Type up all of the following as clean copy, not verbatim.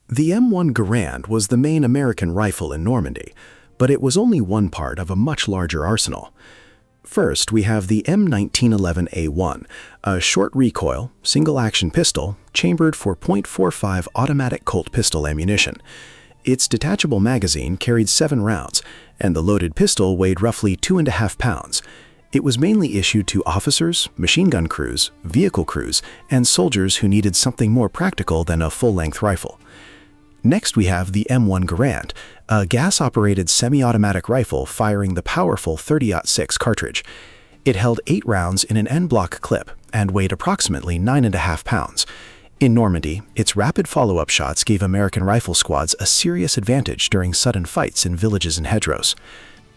The M1 Garand was the main American rifle in Normandy, but it was only one part of a much larger arsenal. First, we have the M1911A1, a short recoil, single-action pistol chambered for .45 automatic Colt pistol ammunition. Its detachable magazine carried 7 rounds, and the loaded pistol weighed roughly 2.5 pounds. It was mainly issued to officers, machine gun crews, vehicle crews, and soldiers who needed something more practical than a full-length rifle. Next, we have the M1 Garand, a gas-operated semi-automatic rifle firing the powerful 30-06 cartridge. It held 8 rounds in an en-bloc clip and weighed approximately 9.5 pounds. In Normandy, its rapid follow-up shots gave American rifle squads a serious advantage during sudden fights in villages and hedgerows.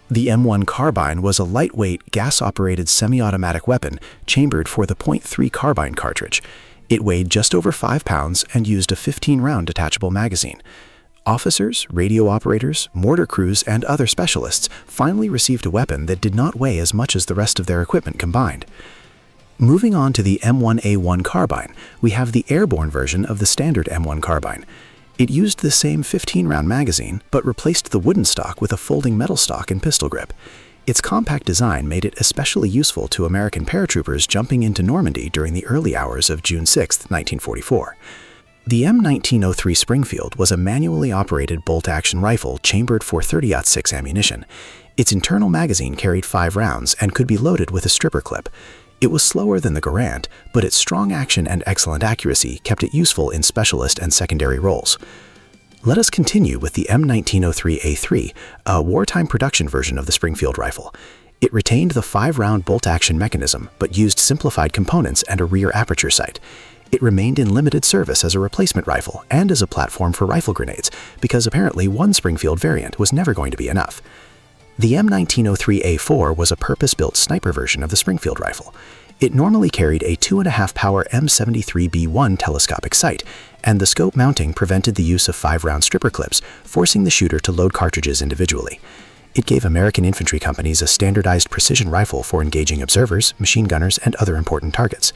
The M1 Carbine was a lightweight, gas-operated semi-automatic weapon chambered for the .3 Carbine cartridge. It weighed just over 5 pounds and used a 15-round detachable magazine. Officers, radio operators, mortar crews, and other specialists finally received a weapon that did not weigh as much as the rest of their equipment combined. Moving on to the M1A1 Carbine, we have the airborne version of the standard M1 Carbine. It used the same 15-round magazine, but replaced the wooden stock with a folding metal stock and pistol grip. Its compact design made it especially useful to American paratroopers jumping into Normandy during the early hours of June 6, 1944. The M1903 Springfield was a manually operated bolt-action rifle chambered for 30-06 ammunition. Its internal magazine carried 5 rounds and could be loaded with a stripper clip. It was slower than the Garand, but its strong action and excellent accuracy kept it useful in specialist and secondary roles. Let us continue with the M1903A3, a wartime production version of the Springfield rifle. It retained the 5-round bolt-action mechanism, but used simplified components and a rear aperture sight. It remained in limited service as a replacement rifle and as a platform for rifle grenades, because apparently one Springfield variant was never going to be enough. The M1903A4 was a purpose-built sniper version of the Springfield rifle. It normally carried a 2.5 power M73B1 telescopic sight, and the scope mounting prevented the use of 5-round stripper clips, forcing the shooter to load cartridges individually. It gave American infantry companies a standardized precision rifle for engaging observers, machine gunners, and other important targets.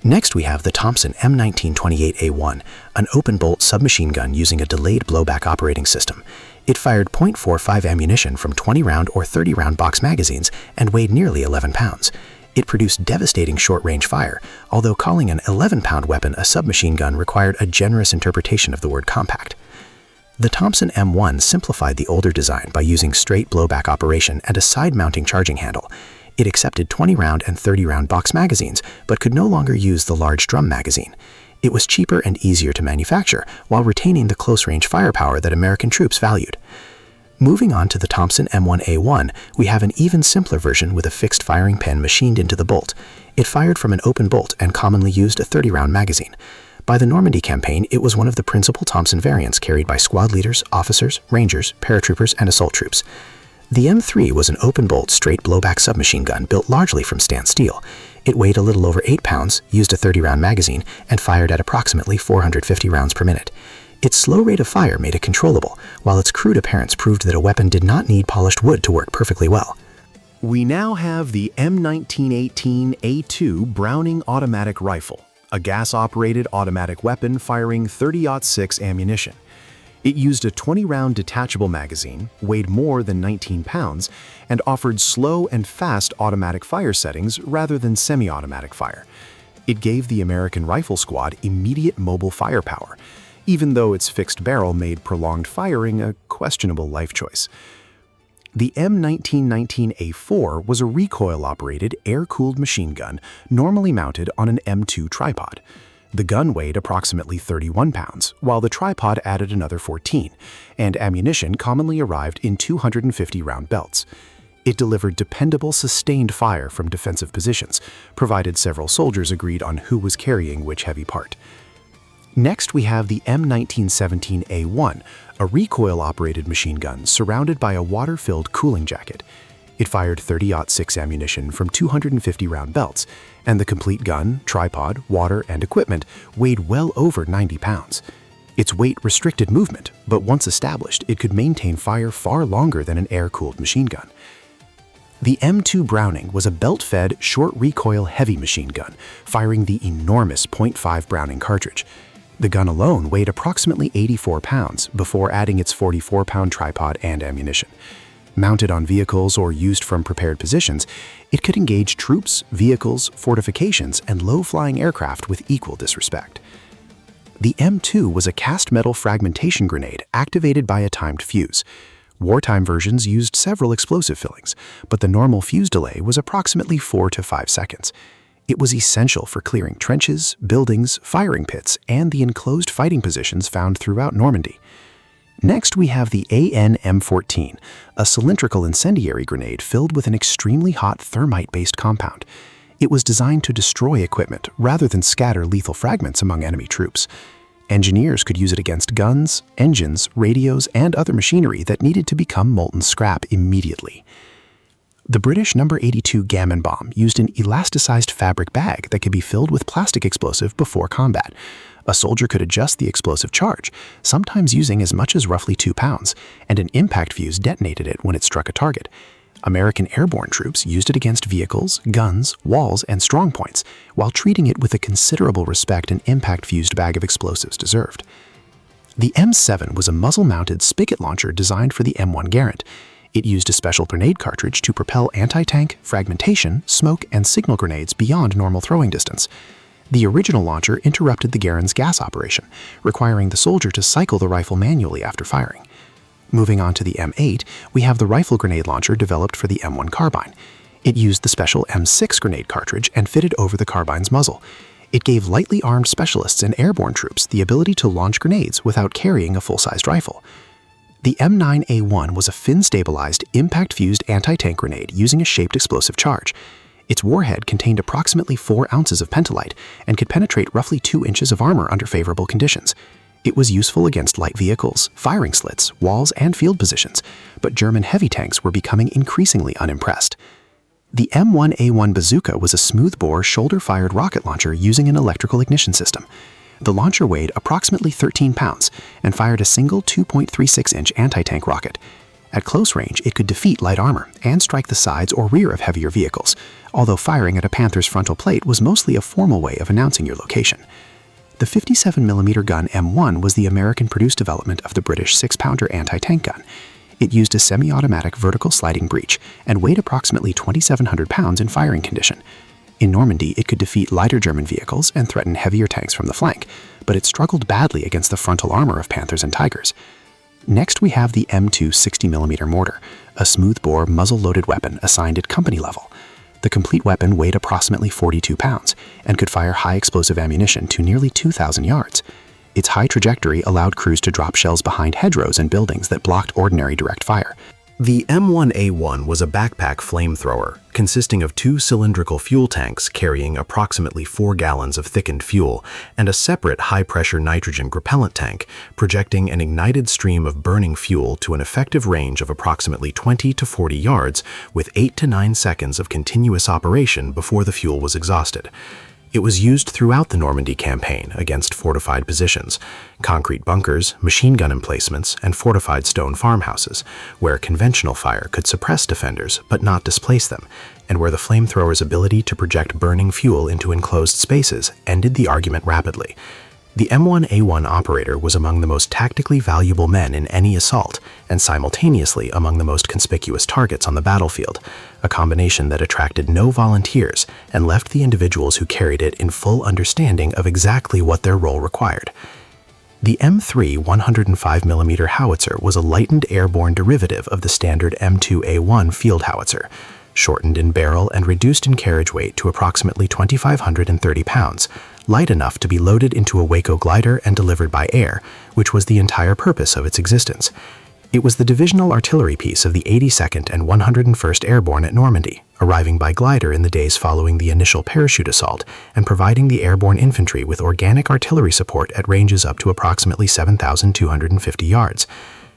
Next, we have the Thompson M1928A1, an open-bolt submachine gun using a delayed blowback operating system. It fired .45 ammunition from 20-round or 30-round box magazines and weighed nearly 11 pounds. It produced devastating short-range fire, although calling an 11-pound weapon a submachine gun required a generous interpretation of the word compact. The Thompson M1 simplified the older design by using straight blowback operation and a side-mounting charging handle. It accepted 20-round and 30-round box magazines, but could no longer use the large drum magazine. It was cheaper and easier to manufacture, while retaining the close-range firepower that American troops valued. Moving on to the Thompson M1A1, we have an even simpler version with a fixed firing pin machined into the bolt. It fired from an open bolt and commonly used a 30-round magazine. By the Normandy campaign, it was one of the principal Thompson variants carried by squad leaders, officers, rangers, paratroopers, and assault troops. The M3 was an open-bolt, straight blowback submachine gun built largely from stained steel. It weighed a little over 8 pounds, used a 30-round magazine, and fired at approximately 450 rounds per minute. Its slow rate of fire made it controllable, while its crude appearance proved that a weapon did not need polished wood to work perfectly well. We now have the M1918A2 Browning automatic rifle, a gas-operated automatic weapon firing 30-06 ammunition. It used a 20-round detachable magazine, weighed more than 19 pounds, and offered slow and fast automatic fire settings rather than semi-automatic fire. It gave the American rifle squad immediate mobile firepower, even though its fixed barrel made prolonged firing a questionable life choice. The M1919A4 was a recoil-operated, air-cooled machine gun normally mounted on an M2 tripod. The gun weighed approximately 31 pounds, while the tripod added another 14, and ammunition commonly arrived in 250-round belts. It delivered dependable, sustained fire from defensive positions, provided several soldiers agreed on who was carrying which heavy part. Next, we have the M1917A1, a recoil-operated machine gun surrounded by a water-filled cooling jacket. It fired 30-06 ammunition from 250-round belts, and the complete gun, tripod, water, and equipment weighed well over 90 pounds. Its weight restricted movement, but once established, it could maintain fire far longer than an air-cooled machine gun. The M2 Browning was a belt-fed, short-recoil heavy machine gun, firing the enormous .5 Browning cartridge. The gun alone weighed approximately 84 pounds before adding its 44-pound tripod and ammunition. Mounted on vehicles or used from prepared positions, it could engage troops, vehicles, fortifications, and low-flying aircraft with equal disrespect. The M2 was a cast metal fragmentation grenade activated by a timed fuse. Wartime versions used several explosive fillings, but the normal fuse delay was approximately 4 to 5 seconds. It was essential for clearing trenches, buildings, firing pits, and the enclosed fighting positions found throughout Normandy. Next, we have the M14, a cylindrical incendiary grenade filled with an extremely hot thermite-based compound. It was designed to destroy equipment rather than scatter lethal fragments among enemy troops. Engineers could use it against guns, engines, radios, and other machinery that needed to become molten scrap immediately. The British No. 82 gammon bomb used an elasticized fabric bag that could be filled with plastic explosive before combat. A soldier could adjust the explosive charge, sometimes using as much as roughly 2 pounds, and an impact fuse detonated it when it struck a target. American airborne troops used it against vehicles, guns, walls, and strongpoints, while treating it with the considerable respect an impact-fused bag of explosives deserved. The M7 was a muzzle-mounted spigot launcher designed for the M1 Garand. It used a special grenade cartridge to propel anti-tank, fragmentation, smoke, and signal grenades beyond normal throwing distance. The original launcher interrupted the Garand's gas operation, requiring the soldier to cycle the rifle manually after firing. Moving on to the M8, we have the rifle grenade launcher developed for the M1 Carbine. It used the special M6 grenade cartridge and fitted over the carbine's muzzle. It gave lightly armed specialists and airborne troops the ability to launch grenades without carrying a full-sized rifle. The M9A1 was a fin-stabilized, impact-fused anti-tank grenade using a shaped explosive charge. Its warhead contained approximately 4 ounces of pentolite and could penetrate roughly 2 inches of armor under favorable conditions. It was useful against light vehicles, firing slits, walls, and field positions, but German heavy tanks were becoming increasingly unimpressed. The M1A1 bazooka was a smooth-bore, shoulder-fired rocket launcher using an electrical ignition system. The launcher weighed approximately 13 pounds and fired a single 2.36-inch anti-tank rocket. At close range, it could defeat light armor and strike the sides or rear of heavier vehicles, although firing at a Panther's frontal plate was mostly a formal way of announcing your location. The 57mm gun M1 was the American-produced development of the British 6-pounder anti-tank gun. It used a semi-automatic vertical sliding breech and weighed approximately 2,700 pounds in firing condition. In Normandy, it could defeat lighter German vehicles and threaten heavier tanks from the flank, but it struggled badly against the frontal armor of Panthers and Tigers. Next, we have the M2 60mm mortar, a smooth-bore, muzzle-loaded weapon assigned at company level. The complete weapon weighed approximately 42 pounds and could fire high-explosive ammunition to nearly 2,000 yards. Its high trajectory allowed crews to drop shells behind hedgerows and buildings that blocked ordinary direct fire. The M1A1 was a backpack flamethrower consisting of 2 cylindrical fuel tanks carrying approximately 4 gallons of thickened fuel and a separate high-pressure nitrogen propellant tank projecting an ignited stream of burning fuel to an effective range of approximately 20 to 40 yards with 8 to 9 seconds of continuous operation before the fuel was exhausted. It was used throughout the Normandy campaign against fortified positions, concrete bunkers, machine gun emplacements, and fortified stone farmhouses, where conventional fire could suppress defenders but not displace them, and where the flamethrower's ability to project burning fuel into enclosed spaces ended the argument rapidly. The M1A1 operator was among the most tactically valuable men in any assault and simultaneously among the most conspicuous targets on the battlefield, a combination that attracted no volunteers and left the individuals who carried it in full understanding of exactly what their role required. The M3 105mm Howitzer was a lightened airborne derivative of the standard M2A1 field howitzer, shortened in barrel and reduced in carriage weight to approximately 2,530 pounds, light enough to be loaded into a Waco glider and delivered by air, which was the entire purpose of its existence. It was the divisional artillery piece of the 82nd and 101st Airborne at Normandy, arriving by glider in the days following the initial parachute assault and providing the airborne infantry with organic artillery support at ranges up to approximately 7,250 yards.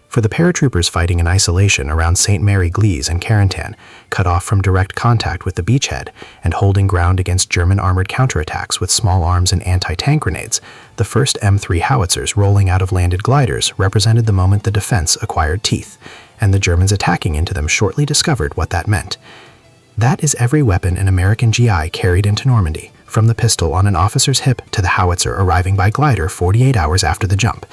For the paratroopers fighting in isolation around St. Mary-Glees and Carentan, cut off from direct contact with the beachhead and holding ground against German armored counterattacks with small arms and anti-tank grenades, the first M3 howitzers rolling out of landed gliders represented the moment the defense acquired teeth, and the Germans attacking into them shortly discovered what that meant. That is every weapon an American GI carried into Normandy, from the pistol on an officer's hip to the Howitzer arriving by glider 48 hours after the jump.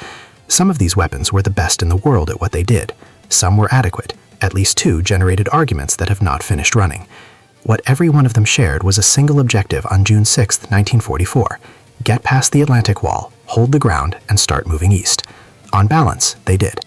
Some of these weapons were the best in the world at what they did. Some were adequate. At least 2 generated arguments that have not finished running. What every one of them shared was a single objective on June 6, 1944. Get past the Atlantic Wall, hold the ground, and start moving east. On balance, they did.